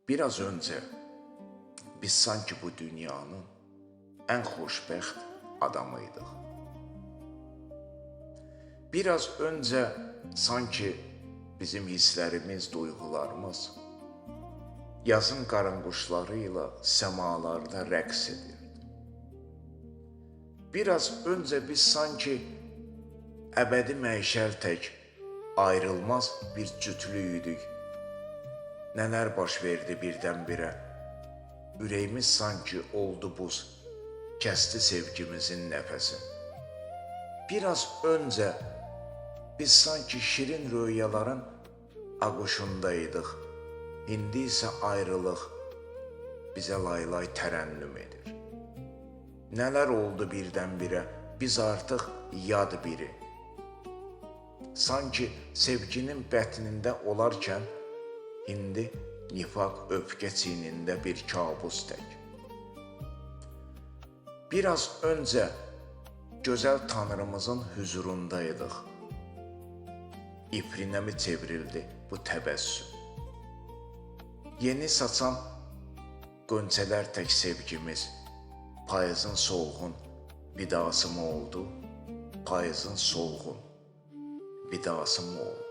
Biraz önce biz sanki bu dünyanın en xoşbəxt adamıydıq. Biraz önce sanki bizim hislerimiz, duygularımız yazın qaranquşlarıyla semalarda rəqs edirdi. Biraz önce biz sanki əbədi məişəl tək ayrılmaz bir cütlüydük. Nələr baş verdi birdən-birə, ürəyimiz sanki oldu buz, kəsti sevgimizin nəfəsi. Biraz önce biz sanki şirin rüyaların ağuşundaydıq, indi isə ayrılıq bizə laylay tərənnüm edir. Nələr oldu birdən-birə, biz artıq yad biri. Sanki sevginin bətnində olarkən, indi nifaq öfkə çiynində bir kabus tək. Biraz önce gözəl Tanrımızın huzurundaydıq. İprinə mi çevrildi bu təbəssüm? Yeni saçan qönçələr tək sevgimiz, payızın solğun vidası mı oldu? Payızın solğun vidası mı oldu?